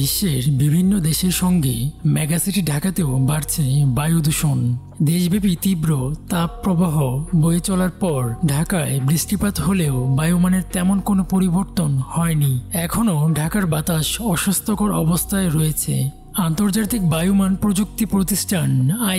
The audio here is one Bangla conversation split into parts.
বিশ্বের বিভিন্ন দেশের সঙ্গে মেগাসিটি ঢাকাতেও বাড়ছে বায়ু দূষণ। দেশব্যাপী তীব্র তাপপ্রবাহ বয়ে চলার পর ঢাকায় বৃষ্টিপাত হলেও বায়ুমানের তেমন কোনো পরিবর্তন হয়নি। এখনও ঢাকার বাতাস অস্বাস্থ্যকর অবস্থায় রয়েছে। আন্তর্জাতিক বায়ুমান প্রযুক্তি প্রতিষ্ঠান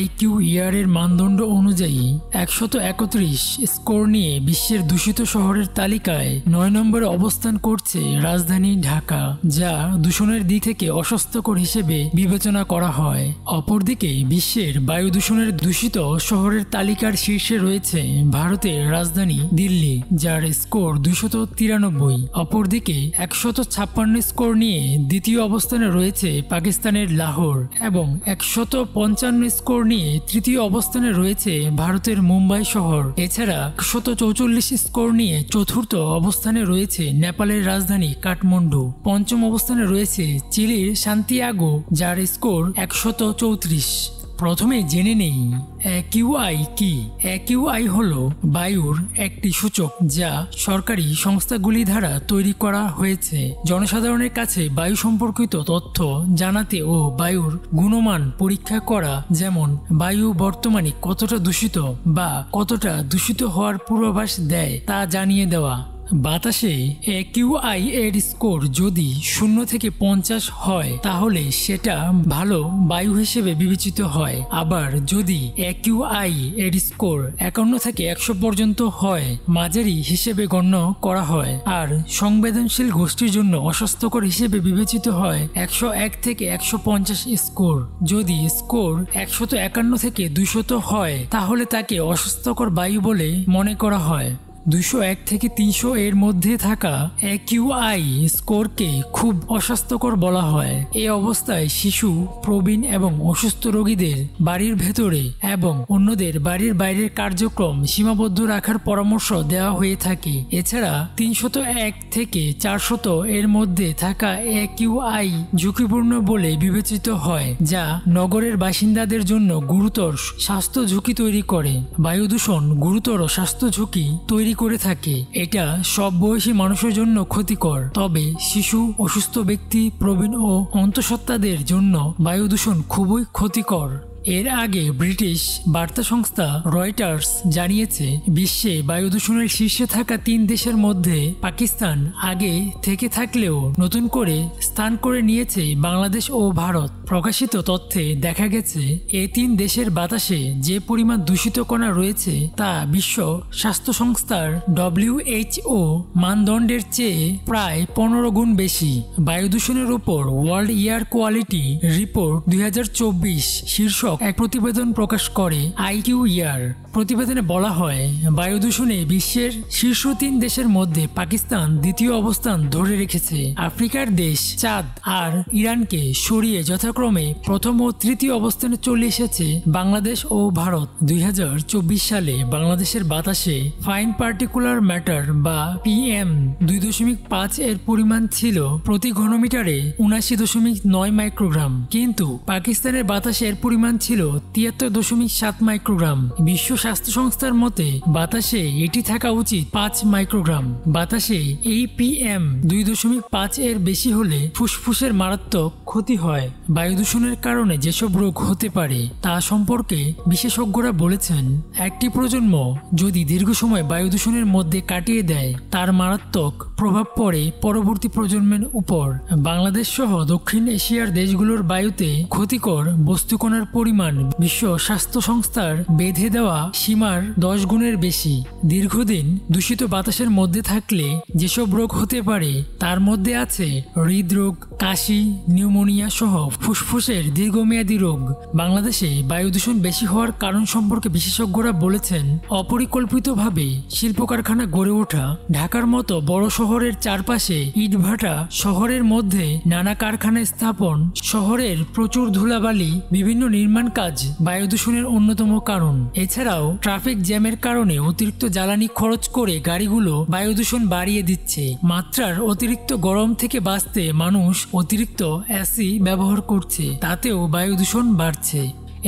IQER এর মানদণ্ড অনুযায়ী 131 স্কোর নিয়ে বিশ্বের দূষিত শহরের তালিকায় 9 নম্বরে অবস্থান করছে রাজধানী ঢাকা, যা দূষণের দিক থেকে অস্বাস্থ্যকর হিসেবে বিবেচনা করা হয়। অপরদিকে বিশ্বের বায়ু দূষণের দূষিত শহরের তালিকার শীর্ষে রয়েছে ভারতের রাজধানী দিল্লি, যার স্কোর 293। অপরদিকে 156 স্কোর নিয়ে দ্বিতীয় অবস্থানে রয়েছে পাকিস্তানের লাহোর এবং 155 স্কোর নিয়ে তৃতীয় অবস্থানে রয়েছে ভারতের মুম্বাই শহর। এছাড়া 144 স্কোর নিয়ে চতুর্থ অবস্থানে রয়েছে নেপালের রাজধানী কাঠমান্ডু। পঞ্চম অবস্থানে রয়েছে চিলির সান্তিয়াগো, যার স্কোর 134। প্রথমে জেনে নেই AQI কি। AQI হলো বায়ুর একটি সূচক যা সরকারি সংস্থাগুলি দ্বারা তৈরি করা হয়েছে জনসাধারণের কাছে বায়ু সম্পর্কিত তথ্য জানাতে ও বায়ুর গুণমান পরীক্ষা করা, যেমন বায়ু বর্তমানে কতটা দূষিত বা কতটা দূষিত হওয়ার পূর্বাভাস দেয় তা জানিয়ে দেওয়া। বাতাসে AQI এর স্কোর যদি 0 থেকে 50 হয় তাহলে সেটা ভালো বায়ু হিসেবে বিবেচিত হয়। আবার যদি AQI এর স্কোর 51 থেকে 100 পর্যন্ত হয় মাঝারি হিসেবে গণ্য করা হয়। আর সংবেদনশীল গোষ্ঠীর জন্য অস্বাস্থ্যকর হিসেবে বিবেচিত হয় 101 থেকে 150 স্কোর। যদি স্কোর 151 থেকে 200 হয় তাহলে তাকে অস্বাস্থ্যকর বায়ু বলে মনে করা হয়। 201 থেকে 300 এর মধ্যে থাকা AQI স্কোরকে খুব অস্বাস্থ্যকর বলা হয়। এই অবস্থায় শিশু, প্রবীণ এবং অসুস্থ রোগীদের বাড়ির ভেতরে এবং অন্যদের বাড়ির বাইরের কার্যক্রম সীমাবদ্ধ রাখার পরামর্শ দেওয়া হয়ে থাকে। এছাড়া 301 থেকে 400 এর মধ্যে থাকা AQI ঝুঁকিপূর্ণ বলে বিবেচিত হয়, যা নগরের বাসিন্দাদের জন্য গুরুতর স্বাস্থ্য ঝুঁকি তৈরি করে। বায়ু দূষণ গুরুতর স্বাস্থ্য ঝুঁকি তৈরি করে থাকে। এটা সব বয়সী মানুষের জন্য ক্ষতিকর, তবে শিশু, অসুস্থ ব্যক্তি, প্রবীণ ও অন্তঃসত্ত্বাদের জন্য বায়ু দূষণ খুবই ক্ষতিকর। এর আগে ব্রিটিশ বার্তা সংস্থা রয়টার্স জানিয়েছে বিশ্বে বায়ু দূষণের শীর্ষে থাকা 3 দেশের মধ্যে পাকিস্তান আগে থেকে থাকলেও নতুন করে স্থান করে নিয়েছে বাংলাদেশ ও ভারত। প্রকাশিত তথ্যে দেখা গেছে এই 3 দেশের বাতাসে যে পরিমাণ দূষিত কণা রয়েছে তা বিশ্ব স্বাস্থ্য সংস্থার WHO মানদণ্ডের চেয়ে প্রায় 15 গুণ বেশি। বায়ু দূষণের উপর ওয়ার্ল্ড এয়ার কোয়ালিটি রিপোর্ট 2024 শীর্ষক এক প্রতিবেদন প্রকাশ করে IQER। প্রতিবেদনে বলা হয় বায়ু দূষণে বিশ্বের শীর্ষ 3 দেশের মধ্যে পাকিস্তান দ্বিতীয় অবস্থান ধরে রেখেছে। আফ্রিকার দেশ চাঁদ আর ইরানকে সরিয়ে যথাক্রমে প্রথম ও তৃতীয় অবস্থানে চলে এসেছে বাংলাদেশ ও ভারত। 2024 সালে বাংলাদেশের বাতাসে ফাইন পার্টিকুলার ম্যাটার বা PM 2.5 এর পরিমাণ ছিল প্রতি ঘনমিটারে 79.9 মাইক্রোগ্রাম, কিন্তু পাকিস্তানের বাতাসে এর পরিমাণ ছিল 73.7 মাইক্রোগ্রাম। বিশ্ব স্বাস্থ্য সংস্থার মতে বাতাসে এটি থাকা উচিত 5 মাইক্রোগ্রাম। বাতাসে এই PM 2.5 এর বেশি হলে ফুসফুসের মারাত্মক ক্ষতি হয়। বায়ু দূষণের কারণে যেসব রোগ হতে পারে তা সম্পর্কে বিশেষজ্ঞরা বলেছেন, একটি প্রজন্ম যদি দীর্ঘ সময় বায়ু দূষণের মধ্যে কাটিয়ে দেয় তার মারাত্মক প্রভাব পড়ে পরবর্তী প্রজন্মের উপর। বাংলাদেশ সহ দক্ষিণ এশিয়ার দেশগুলোর বায়ুতে ক্ষতিকর বস্তুকণার পরিমাণ বিশ্ব স্বাস্থ্য সংস্থার বেঁধে দেওয়া সীমার 10 গুণের বেশি। দীর্ঘদিন দূষিত বাতাসের মধ্যে থাকলে যেসব রোগ হতে পারে তার মধ্যে আছে হৃদরোগ, কাশি, নিউমোনিয়া সহ ফুসফুসের দীর্ঘমেয়াদী রোগ। বাংলাদেশে বায়ু দূষণ বেশি হওয়ার কারণ সম্পর্কে বিশেষজ্ঞরা বলেছেন, অপরিকল্পিতভাবে শিল্প কারখানা গড়ে ওঠা, ঢাকার মতো বড় শহরের চারপাশে ইটভাটা, শহরের মধ্যে নানা কারখানা স্থাপন, শহরের প্রচুর ধুলাবালি, বিভিন্ন নির্মাণ কাজ বায়ু দূষণের অন্যতম কারণ। এছাড়াও ট্রাফিক জ্যামের কারণে অতিরিক্ত জ্বালানি খরচ করে গাড়িগুলো বায়ু দূষণ বাড়িয়ে দিচ্ছে। মাত্রার অতিরিক্ত গরম থেকে বাঁচতে মানুষ অতিরিক্ত AC ব্যবহার করছে, তাতেও বায়ু দূষণ বাড়ছে।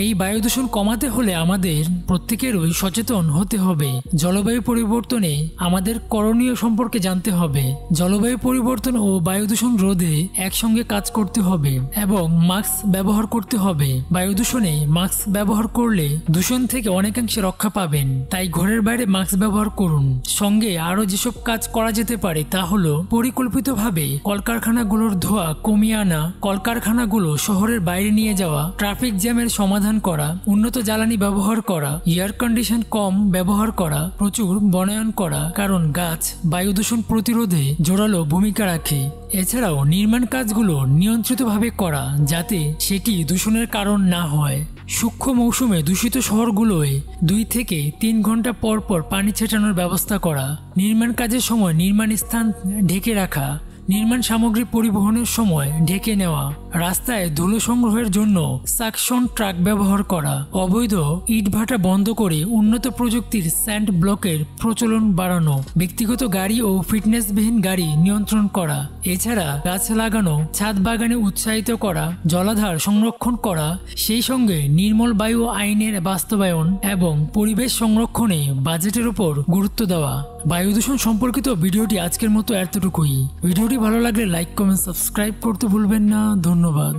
এই বায়ু দূষণ কমাতে হলে আমাদের প্রত্যেকেরই সচেতন হতে হবে। জলবায়ু পরিবর্তনে আমাদের করণীয় সম্পর্কে জানতে হবে। জলবায়ু পরিবর্তন ও বায়ু দূষণ রোধে একসঙ্গে কাজ করতে হবে এবং মাস্ক ব্যবহার করতে হবে। বায়ু দূষণে মাস্ক ব্যবহার করলে দূষণ থেকে অনেকাংশে রক্ষা পাবেন, তাই ঘরের বাইরে মাস্ক ব্যবহার করুন। সঙ্গে আরও যেসব কাজ করা যেতে পারে তা হলো পরিকল্পিতভাবে কলকারখানাগুলোর ধোঁয়া কমিয়ে আনা, কলকারখানাগুলো শহরের বাইরে নিয়ে যাওয়া, ট্রাফিক জ্যামের সমাধান করা, উন্নত জ্বালানি ব্যবহার করা, এয়ার কন্ডিশন কম ব্যবহার করা, প্রচুর বনায়ন করা, কারণ গাছ বায়ু দূষণ প্রতিরোধে জোরালো ভূমিকা রাখে। এছাড়াও নির্মাণ কাজগুলো নিয়ন্ত্রিতভাবে করা যাতে সেটি দূষণের কারণ না হয়। সূক্ষ্ম মৌসুমে দূষিত শহরগুলোয় 2 থেকে 3 ঘন্টা পর পর পানি ছেটানোর ব্যবস্থা করা, নির্মাণ কাজের সময় নির্মাণ স্থান ঢেকে রাখা, নির্মাণ সামগ্রী পরিবহনের সময় ঢেকে নেওয়া, রাস্তায় ধুলো সংগ্রহের জন্য সাকশন ট্রাক ব্যবহার করা, অবৈধ ইটভাটা বন্ধ করে উন্নত প্রযুক্তির স্যান্ড ব্লকের প্রচলন বাড়ানো, ব্যক্তিগত গাড়ি ও ফিটনেসবিহীন গাড়ি নিয়ন্ত্রণ করা, এছাড়া গাছ লাগানো, ছাদ বাগানে উৎসাহিত করা, জলাধার সংরক্ষণ করা, সেই সঙ্গে নির্মল বায়ু আইনের বাস্তবায়ন এবং পরিবেশ সংরক্ষণে বাজেটের উপর গুরুত্ব দেওয়া। বায়ু দূষণ সম্পর্কিত ভিডিওটি আজকের মতো এতটুকুই। ভিডিওটি ভালো লাগলে লাইক, কমেন্ট, সাবস্ক্রাইব করতে ভুলবেন না। ধন্যবাদ।